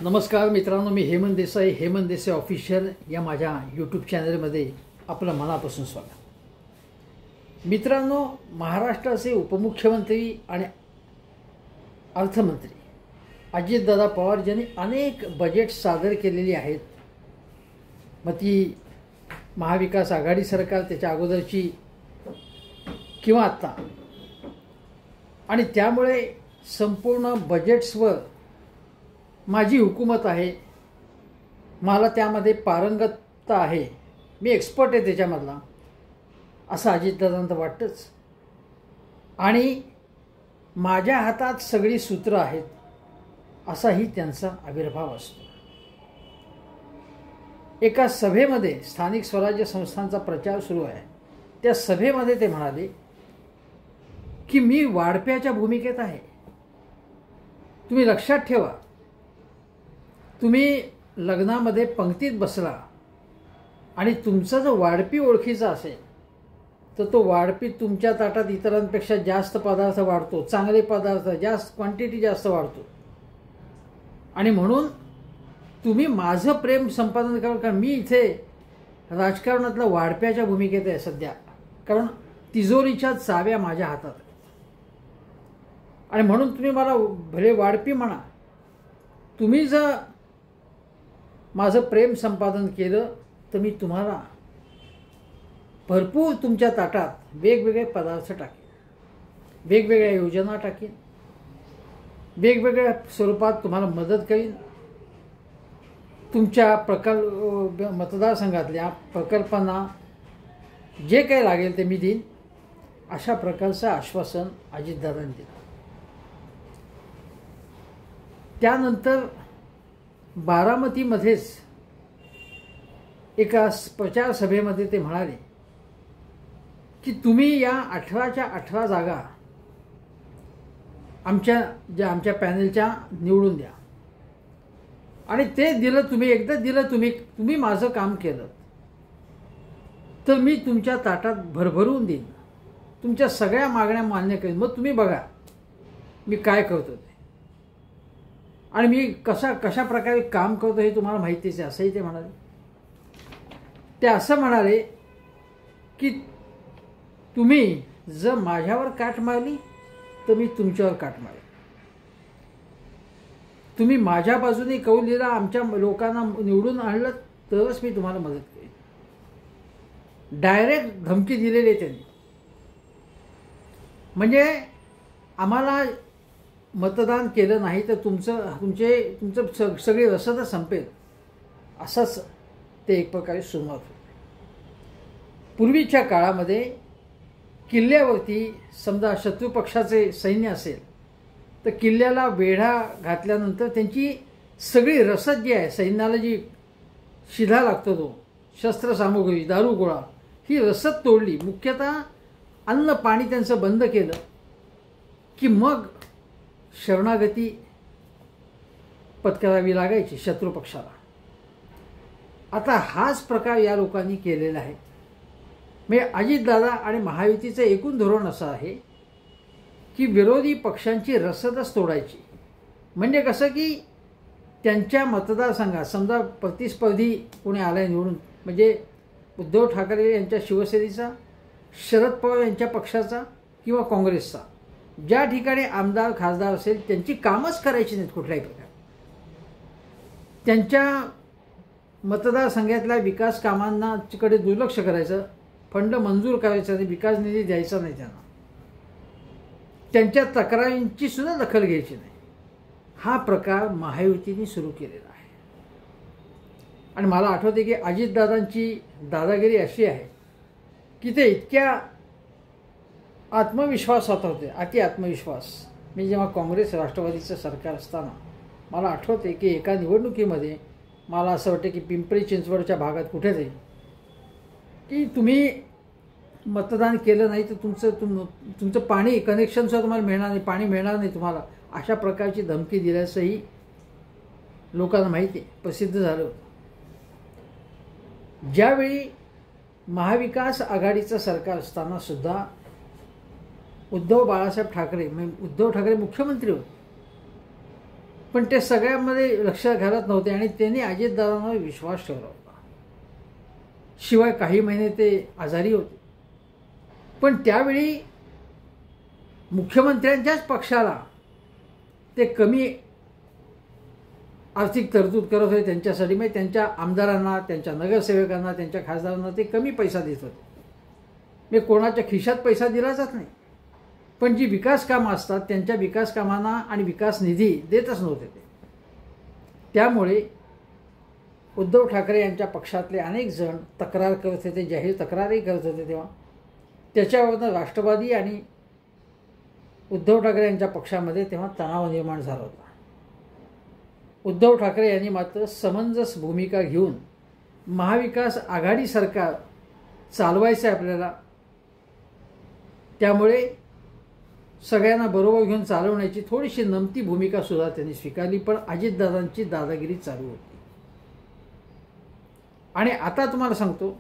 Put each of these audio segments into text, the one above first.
नमस्कार मित्रांनो, मी हेमंत देसाई ऑफिशियल या माझ्या यूट्यूब चॅनलमध्ये आपलं मनापासून स्वागत। मित्रांनो, महाराष्ट्राचे उपमुख्यमंत्री आणि अर्थमंत्री अजितदादा पवार यांनी अनेक बजेट सादर केलेली आहेत। मग ती महाविकास आघाडी सरकार, त्याच्या अगोदरची किंवा आता, आणि त्यामुळे संपूर्ण बजेट्सवर माझी हुकूमत आहे। मला त्यामध्ये पारंगतता आहे, मी एक्सपर्ट आहे त्याच्यामधला, असं अजितदादांना वाटतंच। आणि माझ्या हातात सगळी सूत्र आहेत, असाही त्यांचा आविर्भाव असतो। एका सभेमध्ये स्थानिक स्वराज्य संस्थांचा प्रचार सुरू आहे। त्या सभेमध्ये ते म्हणाले की मी वाढप्याच्या भूमिकेत आहे। तुम्ही लक्षात ठेवा, तुम्ही लग्नामध्ये पंक्तीत बसला आणि तुमचा जो वाढपी ओळखीचा असेल तर तो वाढपी तुमच्या ताटात इतरांपेक्षा जास्त पदार्थ वाढतो, चांगले पदार्थ, जास्त क्वांटिटी जास्त वाढतो। आणि म्हणून तुम्ही माझं प्रेम संपादन करा, कारण मी इथे राजकारणातल्या वाढप्याच्या भूमिकेत आहे सध्या, कारण तिजोरीच्या चाव्या माझ्या हातात आहेत। आणि म्हणून तुम्ही मला भले वाढपी म्हणा, तुम्ही जर माझं प्रेम संपादन केलं तर मी तुम्हाला भरपूर तुमच्या ताटात वेगवेगळे पदार्थ टाकेन, वेगवेगळ्या योजना टाकेन, वेगवेगळ्या स्वरूपात तुम्हाला मदत करीन। तुमच्या मतदारसंघातल्या प्रकल्पांना जे काही लागेल ते मी देईन, अशा प्रकारचं आश्वासन अजितदादांनी दिलं। त्यानंतर बारामतीमध्येच एका प्रचार सभेमध्ये ते म्हणाले की तुम्ही या 18च्या 18 जागा आमच्या पॅनलच्या निवडून द्या। आणि ते दिलं, तुम्ही एकदा दिलं, तुम्ही माझं काम केलं तर मी तुमच्या ताटात भरभरून देईन, तुमच्या सगळ्या मागण्या मान्य करेन। मग तुम्ही बघा मी काय करतो ते, आणि मी कशा प्रकारे काम करतो हे तुम्हाला माहितीच आहे, असंही ते म्हणाले। ते असं म्हणाले की तुम्ही जर माझ्यावर काट मारली तर मी तुमच्यावर काट मारेन, तुम्ही माझ्या बाजूने कौल दिला, आमच्या लोकांना निवडून आणलं तरच मी तुम्हाला मदत करेन। डायरेक्ट धमकी दिलेली आहे त्यांनी। म्हणजे आम्हाला मतदान केलं नाही तर तुमचं सगळी रसद संपेल, असंच ते एक प्रकारे सुरुवात होते। पूर्वीच्या काळामध्ये किल्ल्यावरती समजा शत्रू पक्षाचे सैन्य असेल तर किल्ल्याला वेढा घातल्यानंतर त्यांची सगळी रसद जी आहे, सैन्याला जी शिधा लागतो, तो शस्त्रसामुग्री, दारूगोळा, ही रसद तोडली, मुख्यतः अन्न पाणी त्यांचं बंद केलं की मग शरणागती पत्करावी लागायची शत्रू पक्षाला। आता हाच प्रकार या लोकांनी केलेला आहे। म्हणजे अजितदादा आणि महायुतीचं एकूण धोरण असं आहे की विरोधी पक्षांची रसदच तोडायची। म्हणजे कसं की त्यांच्या मतदारसंघात समजा प्रतिस्पर्धी कोणी आलाय निवडून, म्हणजे उद्धव ठाकरे यांच्या शिवसेनेचा, शरद पवार यांच्या पक्षाचा किंवा काँग्रेसचा, ज्या ठिकाणी आमदार खासदार असेल त्यांची कामच करायची नाहीत कुठल्याही प्रकारे। त्यांच्या मतदारसंघातल्या विकास कामांकडे दुर्लक्ष करायचं, फंड मंजूर करायचा नाही, विकास निधी द्यायचा नाही त्यांना, त्यांच्या तक्रारींची सुद्धा दखल घ्यायची नाही। हा प्रकार महायुतीने सुरू केलेला आहे। आणि मला आठवते की अजितदादांची दादागिरी अशी आहे की ते इतक्या आत्मविश्वासात होते, अति आत्मविश्वास। मी जेव्हा काँग्रेस राष्ट्रवादीचं सरकार असताना मला आठवते की एका निवडणुकीमध्ये मला असं वाटतं की पिंपरी चिंचवडच्या भागात कुठेतरी की तुम्ही मतदान केलं नाही तर तुमचं पाणी कनेक्शनसुद्धा तुम्हाला मिळणार नाही, पाणी मिळणार नाही तुम्हाला, अशा प्रकारची धमकी दिल्याचंही लोकांना माहिती आहे, प्रसिद्ध झालं होतं। ज्यावेळी महाविकास आघाडीचं सरकार असताना सुद्धा उद्धव बाळासाहेब ठाकरे मुख्यमंत्री होते, पण ते सगळ्यांमध्ये लक्ष घालत नव्हते आणि त्यांनी अजितदादांवर विश्वास ठेवला होता. शिवाय काही महिने ते आजारी होते. पण त्यावेळी मुख्यमंत्र्यांच्याच पक्षाला ते कमी आर्थिक तरतूद करत होते त्यांच्यासाठी. म्हणजे त्यांच्या आमदारांना, त्यांच्या नगरसेवकांना, त्यांच्या खासदारांना ते कमी पैसा देत होते. म्हणजे कोणाच्या खिशात पैसा दिला जात नाही, पण जी विकास कामं असतात त्यांच्या विकास कामांना आणि विकास निधी देतच नव्हते ते. त्यामुळे उद्धव ठाकरे यांच्या पक्षातले अनेक जण तक्रार करत होते, जाहीर तक्रारही करत होते. तेव्हा त्याच्यावरनं राष्ट्रवादी आणि उद्धव ठाकरे यांच्या पक्षामध्ये तेव्हा तणाव निर्माण झाला होता. उद्धव ठाकरे यांनी मात्र समंजस भूमिका घेऊन महाविकास आघाडी सरकार चालवायचं आहे आपल्याला, त्यामुळे सगळ्यांना बरोबर घेऊन चालवण्याची थोडीशी नमती भूमिका सुद्धा त्यांनी स्वीकारली. पण अजितदादांची दादागिरी चालू होती. आणि आता तुम्हाला सांगतो,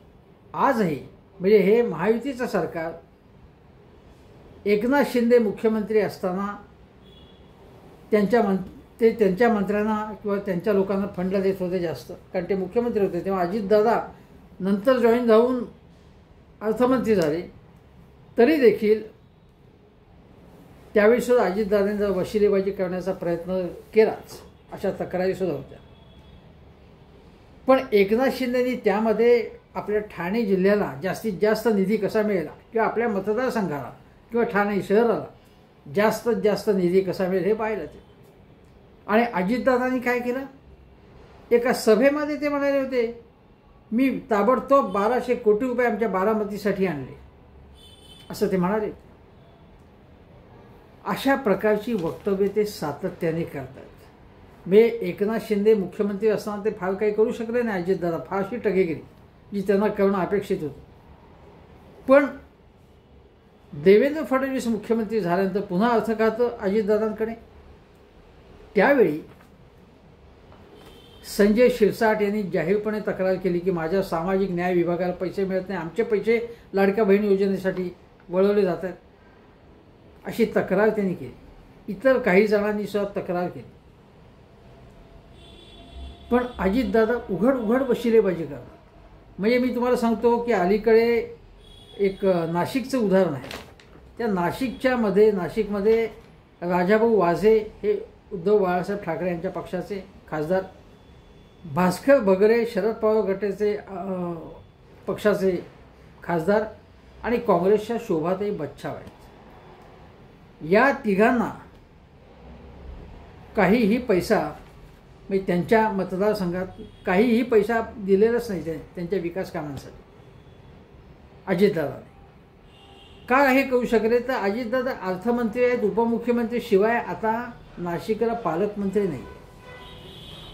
आजही म्हणजे हे महायुतीचं सरकार एकनाथ शिंदे मुख्यमंत्री असताना त्यांच्या मंत्र्यांना किंवा त्यांच्या लोकांना फंड देत होते जास्त, कारण ते मुख्यमंत्री होते. तेव्हा अजितदादा नंतर जॉईन जाऊन अर्थमंत्री झाले, तरी देखील त्यावेळी सुद्धा अजितदादांनी वशिलेबाजी करण्याचा प्रयत्न केलाच, अशा तक्रारी सुद्धा होत्या. पण एकनाथ शिंदेनी त्यामध्ये आपल्या ठाणे जिल्ह्याला जास्तीत जास्त निधी कसा मिळेल किंवा आपल्या मतदारसंघाला किंवा ठाणे शहराला जास्तीत जास्त निधी कसा मिळेल हे पाहिलं ते. आणि अजितदादांनी काय केलं, एका सभेमध्ये ते म्हणाले होते, मी ताबडतोब 1200 कोटी रुपये आमच्या बारामतीसाठी आणले, असं ते म्हणाले. अशा प्रकारची वक्तव्ये ते सातत्याने करतात. म्हणजे एकनाथ शिंदे मुख्यमंत्री असताना ते फार काही करू शकले नाही. अजितदादा फारशी टगेगिरी जी त्यांना करणं अपेक्षित होतं. पण देवेंद्र फडणवीस मुख्यमंत्री झाल्यानंतर पुन्हा अर्थ खातं अजितदादांकडे. त्यावेळी संजय शिरसाट यांनी जाहीरपणे तक्रार केली की माझ्या सामाजिक न्याय विभागाला पैसे मिळत नाही, आमचे पैसे लाडक्या बहीण योजनेसाठी वळवले जातात, अशी तक्रार त्यांनी केली. इतर काही जणांनी सुद्धा तक्रार केली. पण अजितदादा उघड वशिलेबाजी करतात. म्हणजे मी तुम्हाला सांगतो की अलीकडे एक नाशिकचं उदाहरण आहे. त्या नाशिकमध्ये राजाभाऊ वाझे हे उद्धव बाळासाहेब ठाकरे यांच्या पक्षाचे खासदार, भास्कर बगरे शरद पवार गटाचे पक्षाचे खासदार आणि काँग्रेसच्या शोभाताई बच्छाव आहेत. या तिघांना काहीही पैसा म्हणजे त्यांच्या मतदारसंघात काहीही पैसा दिलेलाच नाही त्यांच्या विकास कामांसाठी अजितदादाने. का हे करू शकले तर अजितदादा अर्थमंत्री आहेत, उपमुख्यमंत्री, शिवाय आता नाशिकला पालकमंत्री नाही.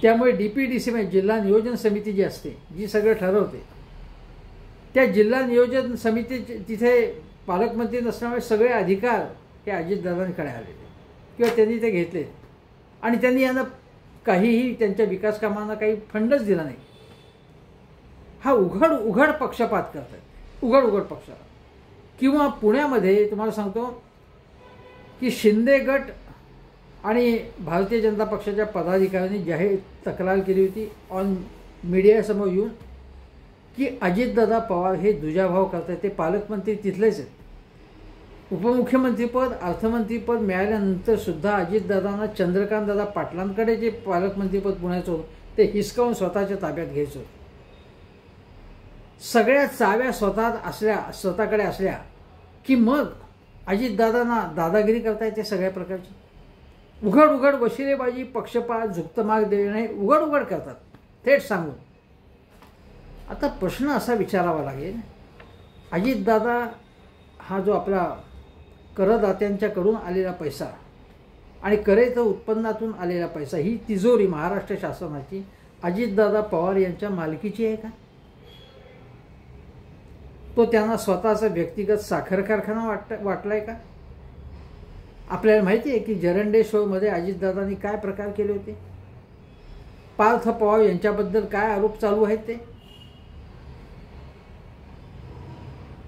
त्यामुळे DPDC म्हणजे जिल्हा नियोजन समिती जी असते, जी सगळं ठरवते, त्या जिल्हा नियोजन समिती तिथे पालकमंत्री नसल्यामुळे सगळे अधिकार हे अजितदादांकडे आलेले किंवा त्यांनी ते घेतले. आणि त्यांनी यांना काहीही त्यांच्या विकास कामांना काही फंडच दिला नाही. हा उघड पक्षपात करतात, उघड पक्षाला. किंवा पुण्यामध्ये तुम्हाला सांगतो की शिंदे गट आणि भारतीय जनता पक्षाच्या पदाधिकाऱ्यांनी जाहीर तक्रार केली होती ऑन मीडियासमोर येऊन की अजितदादा पवार हे दुजाभाव करतात. ते पालकमंत्री तिथलेच आहेत. उपमुख्यमंत्रीपद, अर्थमंत्रीपद मिळाल्यानंतर सुद्धा अजितदादांना चंद्रकांतदादा पाटलांकडे जे पालकमंत्रीपद पुण्याचं होतं ते हिसकावून स्वतःच्या ताब्यात घ्यायचं होतं. सगळ्या चाव्या स्वतःकडे असल्या की मग अजितदादांना दादागिरी करता येते सगळ्या प्रकारची. उघड वशिलेबाजी, पक्षपात, झुकतमाग देणे उघड करतात थेट सांगून. आता प्रश्न असा विचारावा लागेल, अजितदादा हा जो आपला करदात्यांच्याकडून आलेला पैसा आणि करेचं उत्पन्नातून आलेला पैसा, ही तिजोरी महाराष्ट्र शासनाची अजितदादा पवार यांच्या मालकीची आहे का? तो त्यांना स्वतःचा व्यक्तिगत साखर कारखाना वाटलाय का? आपल्याला माहिती आहे की जरंडे शोमध्ये अजितदादांनी काय प्रकार केले होते. पार्थ पवार यांच्याबद्दल काय आरोप चालू आहेत ते.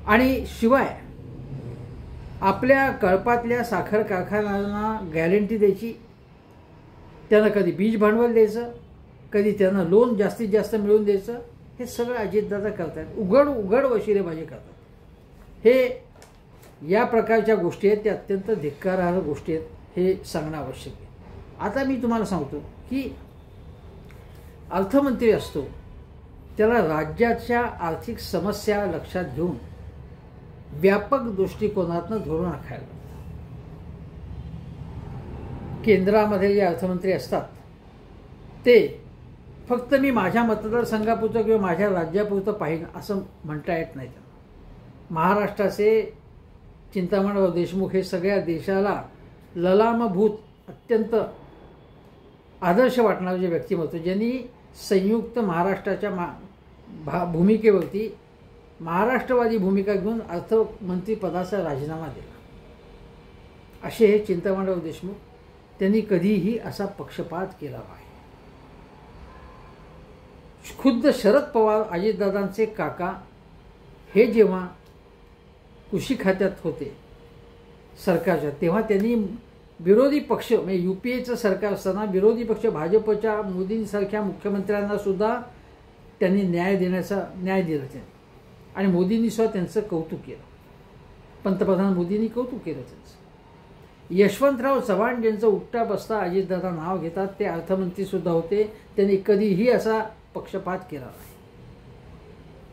आणि शिवाय आपल्या कळपातल्या साखर कारखान्यांना गॅरंटी द्यायची त्यांना कधी बीज भांडवल द्यायचं, कधी त्यांना लोन जास्तीत जास्त मिळवून द्यायचं, हे सगळं अजितदादा करतात. उघड वशिलेबाजी करतात. हे या प्रकारच्या गोष्टी आहेत, त्या अत्यंत धिक्कारार्ह गोष्टी आहेत, हे सांगणं आवश्यक आहे. आता मी तुम्हाला सांगतो की अर्थमंत्री असतो त्याला राज्याच्या आर्थिक समस्या लक्षात घेऊन व्यापक दृष्टिकोनातनं धोरण आखायला लागतं. केंद्रामध्ये जे अर्थमंत्री असतात ते फक्त मी माझ्या मतदारसंघापुरतं किंवा माझ्या राज्यापुरतं पाहिजे असं म्हणता येत नाही. महाराष्ट्राचे चिंतामणराव देशमुख हे सगळ्या देशाला ललामभूत अत्यंत आदर्श वाटणारे जे व्यक्तिमत्व, ज्यांनी संयुक्त महाराष्ट्राच्या भूमिकेवरती महाराष्ट्रवादी भूमिका घेऊन अर्थमंत्री पदाचा राजीनामा दिला, असे हे चिंतामणराव देशमुख. त्यांनी कधीही असा पक्षपात केला नाही. खुद्द शरद पवार अजितदादांचे काका हे जेव्हा कृषी खात्यात होते सरकारच्या, तेव्हा त्यांनी विरोधी पक्ष म्हणजे UPAचं सरकार असताना विरोधी पक्ष भाजपच्या मोदींसारख्या मुख्यमंत्र्यांना सुद्धा त्यांनी न्याय दिला त्यांनी. आणि मोदींनी सुद्धा त्यांचं कौतुक केलं. पंतप्रधान मोदींनी कौतुक केलं त्यांचं. यशवंतराव चव्हाण ज्यांचं उठता बसता अजितदादा नाव घेतात ते अर्थमंत्री सुद्धा होते. त्यांनी कधीही असा पक्षपात केला नाही.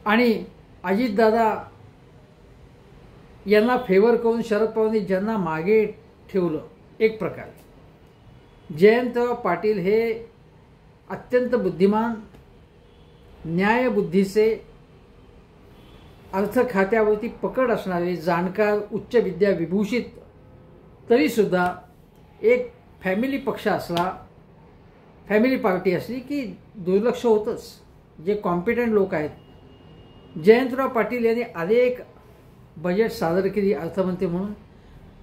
आणि अजितदादा यांना फेवर करून शरद पवारांनी ज्यांना मागे ठेवलं, एक प्रकारे जयंतराव पाटील हे अत्यंत बुद्धिमान, न्यायबुद्धीचे, अर्थ खात्यावरती पकड असणारे, जाणकार, उच्च विद्या विभूषित, तरीसुद्धा एक फॅमिली पक्ष असला, फॅमिली पार्टी असली की दुर्लक्ष होतंच. जे कॉम्पिटंट लोक आहेत, जयंतराव पाटील यांनी अनेक बजेट सादर केली अर्थमंत्री म्हणून.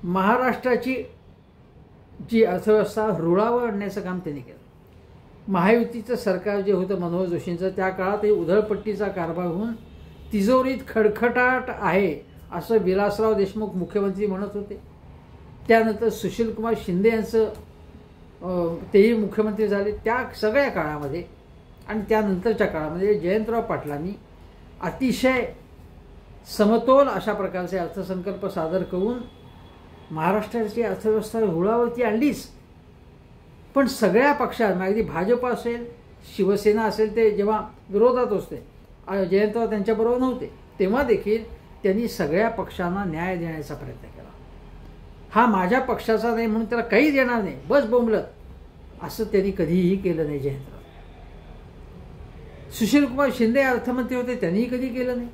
महाराष्ट्राची जी अर्थव्यवस्था रुळावर आणण्याचं काम त्यांनी केलं. महायुतीचं सरकार जे होतं मनोहर जोशींचं, त्या काळातही उधळपट्टीचा कारभार होऊन तिजोरीत खडखडाट आहे असं विलासराव देशमुख मुख्यमंत्री म्हणत होते. त्यानंतर सुशीलकुमार शिंदे यांचं तेही मुख्यमंत्री झाले. त्या सगळ्या काळामध्ये आणि त्यानंतरच्या काळामध्ये जयंतराव पाटलांनी अतिशय समतोल अशा प्रकारचे अर्थसंकल्प सादर करून महाराष्ट्राची अर्थव्यवस्था रुळावरती आणलीच. पण सगळ्या पक्षांना, अगदी भाजप असेल, शिवसेना असेल, ते जेव्हा विरोधात असते, जयंतराव त्यांच्याबरोबर नव्हते, तेव्हा देखील त्यांनी सगळ्या पक्षांना न्याय देण्याचा प्रयत्न केला. हा माझ्या पक्षाचा नाही म्हणून त्याला काही देणार नाही, बस बोंबलत, असं त्यांनी कधीही केलं नाही जयंतराव. सुशीलकुमार शिंदे अर्थमंत्री होते, त्यांनीही कधी केलं नाही.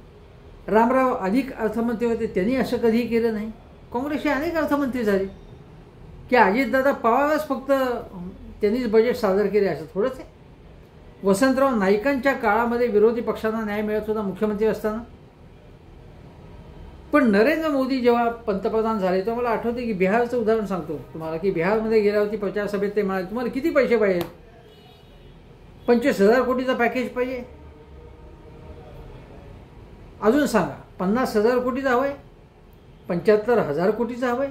रामराव अधिक अर्थमंत्री होते, त्यांनी असं कधीही केलं नाही. काँग्रेसचे अनेक अर्थमंत्री झाले की अजितदादा पवारच फक्त त्यांनीच बजेट सादर केले असं थोडंच आहे. वसंतराव नाईकांच्या काळामध्ये विरोधी पक्षांना न्याय मिळत होता मुख्यमंत्री असताना. पण नरेंद्र मोदी जेव्हा पंतप्रधान झाले तेव्हा मला आठवते की बिहारचं उदाहरण सांगतो तुम्हाला, की बिहारमध्ये गेल्यावरती प्रचार सभेत ते म्हणाले, तुम्हाला किती पैसे पाहिजे? 25,000 कोटीचा पॅकेज पाहिजे? अजून सांगा, 50,000 कोटीचा हवंय? 75,000 कोटीचा हवंय?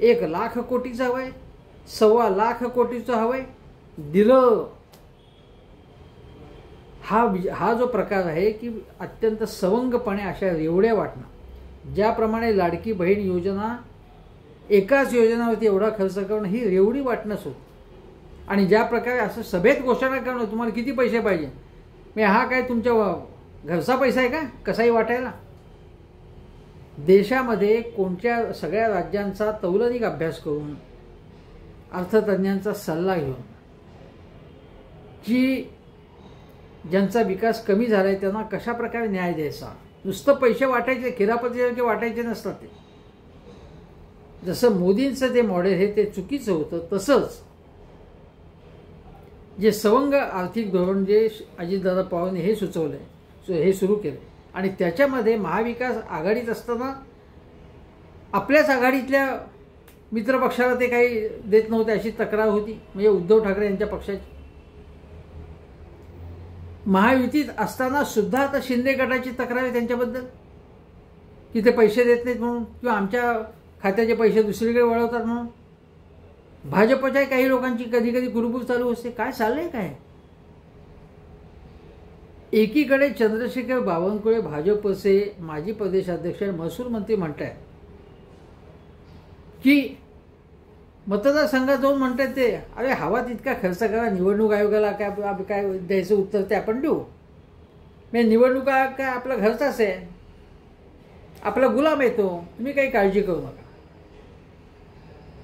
1,00,000 कोटीचा हवंय? 1,25,00,000 कोटीचं हवंय? दिलं. हा जो प्रकार आहे की अत्यंत सवंगपणे अशा रेवड्या वाटणं, ज्याप्रमाणे लाडकी बहीण योजना, एकाच योजनावरती एवढा खर्च करणं, ही रेवडी वाटणंच होतं. आणि ज्या प्रकारे असं सभेत घोषणा करणं, तुम्हाला किती पैसे पाहिजे, म्हणजे हा काय तुमच्या घरचा पैसा आहे का कसाही वाटायला? देशामध्ये कोणत्या सगळ्या राज्यांचा तौलनिक अभ्यास करून, अर्थतज्ञांचा सल्ला घेऊन, की ज्यांचा विकास कमी झाला आहे त्यांना कशा प्रकारे न्याय द्यायचा, नुसतं पैसे वाटायचे, खिरापतीसारखे वाटायचे नसतात ते. जसं मोदींचं ते मॉडेल हे ते चुकीचं होतं, तसंच जे सवंग आर्थिक धोरण जे अजितदादा पवारांनी हे सुचवलंय, हे सुरू केलं, आणि त्याच्यामध्ये महाविकास आघाडीत असताना आपल्याच आघाडीतल्या मित्रपक्षाला ते काही देत नव्हते अशी तक्रार होती, म्हणजे उद्धव ठाकरे यांच्या पक्षाची. महायुतीत असताना सुद्धा आता शिंदे गटाची तक्रार आहे त्यांच्याबद्दल की ते पैसे देत नाहीत म्हणून, किंवा आमच्या खात्याचे पैसे दुसरीकडे वळवतात म्हणून. भाजपच्या काही लोकांची कधी कधी कुरबुर चालू असते. काय चाललंय काय? एकीकडे चंद्रशेखर बावनकुळे भाजपचे माजी प्रदेशाध्यक्ष आणि महसूल मंत्री म्हणतात की मतदारसंघात जाऊन म्हणतात ते, अरे हवा तितका खर्च करा, निवडणूक आयोगाला काय द्यायचं उत्तर ते आपण देऊ. म्हणजे निवडणूक आयोग काय आपला घरचाच आहे, आपला गुलाम येतो, तुम्ही काही काळजी करू नका.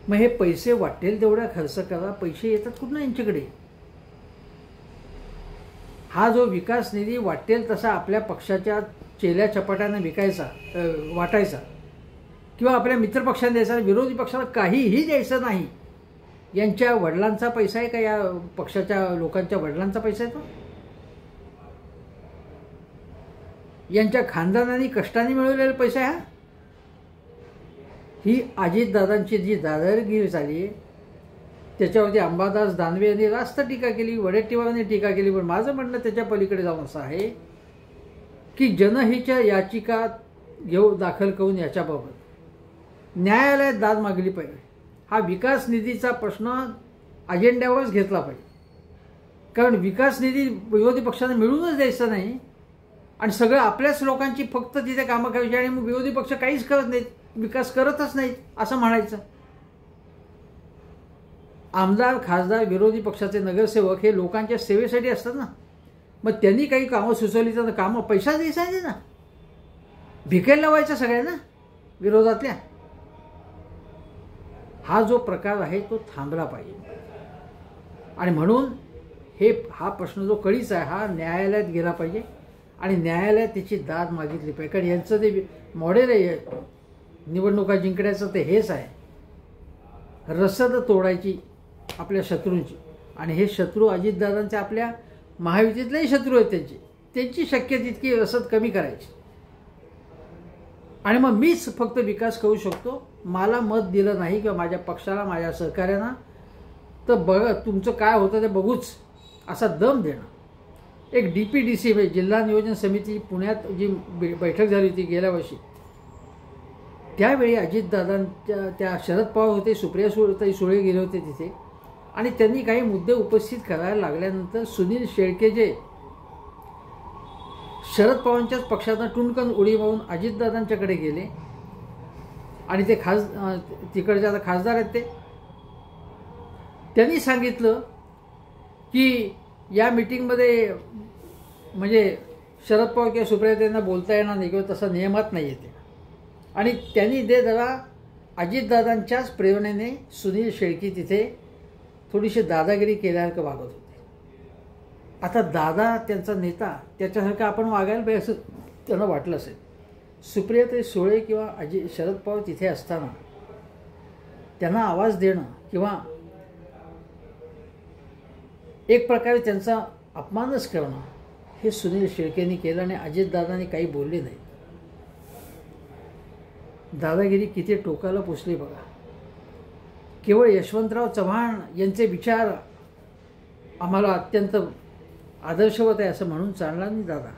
मग हे पैसे वाटेल तेवढा खर्च करा, पैसे येतात कुठं यांच्याकडे? हा जो विकास निधी वाटेल तसा आपल्या पक्षाच्या चेल्या चपाट्यानं वाटायचा किंवा आपल्या मित्रपक्षांना द्यायचा, विरोधी पक्षाला काहीही द्यायचं नाही. यांच्या वडिलांचा पैसा आहे का? या पक्षाच्या लोकांच्या वडिलांचा पैसा आहे तो? यांच्या खानदानाने कष्टाने मिळवलेला पैसा आहे हा? ही अजितदादांची जी दादागिरी झाली आहे त्याच्यावरती अंबादास दानवे यांनी रास्त टीका केली, वडेट्टीवारांनी टीका केली. पण माझं म्हणणं त्याच्या पलीकडे जाऊन असं आहे की जनहितच्या याचिका दाखल करून याच्याबाबत न्यायालयात दाद मागली पाहिजे. हा विकास निधीचा प्रश्न अजेंड्यावरच घेतला पाहिजे. कारण विकास निधी विरोधी पक्षांना मिळूनच द्यायचा नाही आणि सगळं आपल्याच लोकांची फक्त तिथे कामं करायची आणि मग विरोधी पक्ष काहीच करत नाहीत, विकास करतच नाहीत असं म्हणायचं. आमदार, खासदार, विरोधी पक्षाचे नगरसेवक हे लोकांच्या सेवेसाठी असतात ना. मग त्यांनी काही कामं सुचवली तर कामं पैसा द्यायचा आहे ना, भिकेल लावायचा सगळ्यांना विरोधातल्या. हा जो प्रकार आहे तो थांबला पाहिजे. आणि म्हणून हा प्रश्न जो कळीचा आहे हा न्यायालयात गेला पाहिजे आणि न्यायालयात त्याची दाद मागितली पाहिजे. कारण यांचं ते मॉडेल आहे निवडणुका जिंकण्याचं, ते हेच आहे, रसद तोडायची आपल्या शत्रूंची. आणि हे शत्रू अजितदादांचे आपल्या महायुतीतलेही शत्रू आहेत, त्यांची शक्य तितकी रसद कमी करायची. आणि मग मीच फक्त विकास करू शकतो, मला मत दिलं नाही किंवा माझ्या पक्षाला, माझ्या सहकार्यांना, तर बघा तुमचं काय होतं ते बघूच असा दम देणं. एक DPDC म्हणजे जिल्हा नियोजन समिती पुण्यात जी बैठक झाली होती गेल्या वर्षी, त्यावेळी अजितदादांच्या त्या शरद पवार होते, सुप्रिया सुळे गेले होते तिथे आणि त्यांनी काही मुद्दे उपस्थित करायला लागल्यानंतर सुनील शेळके जे शरद पवारांच्याच पक्षातून टुणकन उडी मारून अजितदादांच्याकडे गेले आणि ते तिकडचे आता खासदार आहेत त्यांनी सांगितलं की या मीटिंगमध्ये म्हणजे शरद पवार किंवा सुप्रिया त्यांना बोलता येणार नाही किंवा तसा नियमात नाही येते. आणि त्यांनी जरा अजितदादांच्याच प्रेरणेने सुनील शेळके तिथे थोडीशी दादागिरी केल्यासारखं वागत होते. आता दादा त्यांचा नेता त्याच्यासारखं आपण वागायला पाहिजे असं त्यांना वाटलं असेल. सुप्रिया सुळे किंवा शरद पवार तिथे असताना त्यांना आवाज देणं किंवा एक प्रकारे त्यांचा अपमानच करणं हे सुनील शेळकेंनी केलं आणि अजितदादांनी काही बोलले नाही. दादागिरी किती टोकाला पोचली बघा. केवळ यशवंतराव चव्हाण यांचे विचार आम्हाला अत्यंत आदर्शवत आहे असं म्हणून चालला नाही दादा.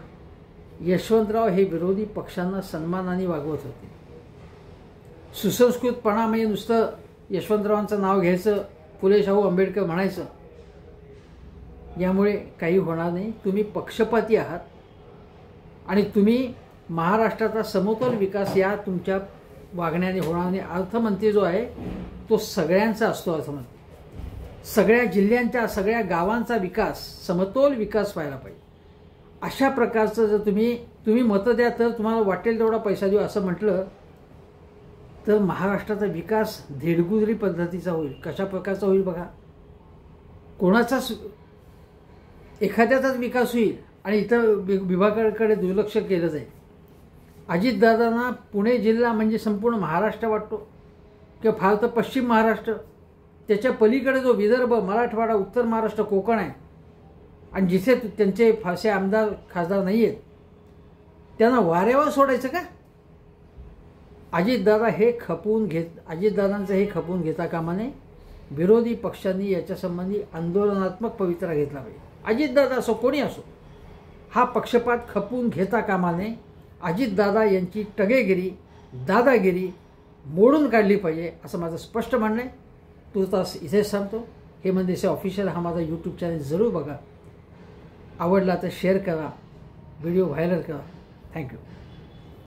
यशवंतराव हे विरोधी पक्षांना सन्मानाने वागवत होते. सुसंस्कृतपणा म्हणजे नुसतं यशवंतरावांचं नाव घ्यायचं, फुले शाहू आंबेडकर म्हणायचं, यामुळे काही होणार नाही. तुम्ही पक्षपाती आहात आणि तुम्ही महाराष्ट्राचा समतोल विकास या तुमच्या वागण्याने होणार नाही. अर्थमंत्री जो आहे तो सगळ्यांचा असतो. अर्थमंत्री सगळ्या जिल्ह्यांच्या, सगळ्या गावांचा विकास, समतोल विकास व्हायला पाहिजे. अशा प्रकारचं जर तुम्ही मतं द्या तर तुम्हाला वाटेल तेवढा पैसा देऊ असं म्हटलं तर महाराष्ट्राचा विकास धेडगुजरी पद्धतीचा होईल. कशा प्रकारचा होईल बघा. कोणाचाच एखाद्याचाच विकास होईल आणि इतर विभागाकडे दुर्लक्ष केलं जाईल. अजितदादांना पुणे जिल्हा म्हणजे संपूर्ण महाराष्ट्र वाटतो किंवा फार तर पश्चिम महाराष्ट्र, त्याच्या पलीकडे जो विदर्भ, मराठवाडा, उत्तर महाराष्ट्र, कोकण आहे आणि जिथे त्यांचे फारसे आमदार खासदार नाही आहेत त्यांना वाऱ्यावर सोडायचं का? अजितदादांचं हे खपवून घेता कामा नये. विरोधी पक्षांनी याच्यासंबंधी आंदोलनात्मक पवित्रा घेतला पाहिजे. अजितदादा असो कोणी असो, हा पक्षपात खपवून घेता कामा नये. अजितदादा यांची टगेगिरी, दादागिरी मोडून काढली पाहिजे असं माझं स्पष्ट म्हणणं आहे. तुर्तास इथेच सांगतो. हेमंत देसाई ऑफिशियल हा माझा यूट्यूब चॅनल जरूर बघा. आवडला तर शेअर करा, व्हिडिओ व्हायरल करा. थँक्यू.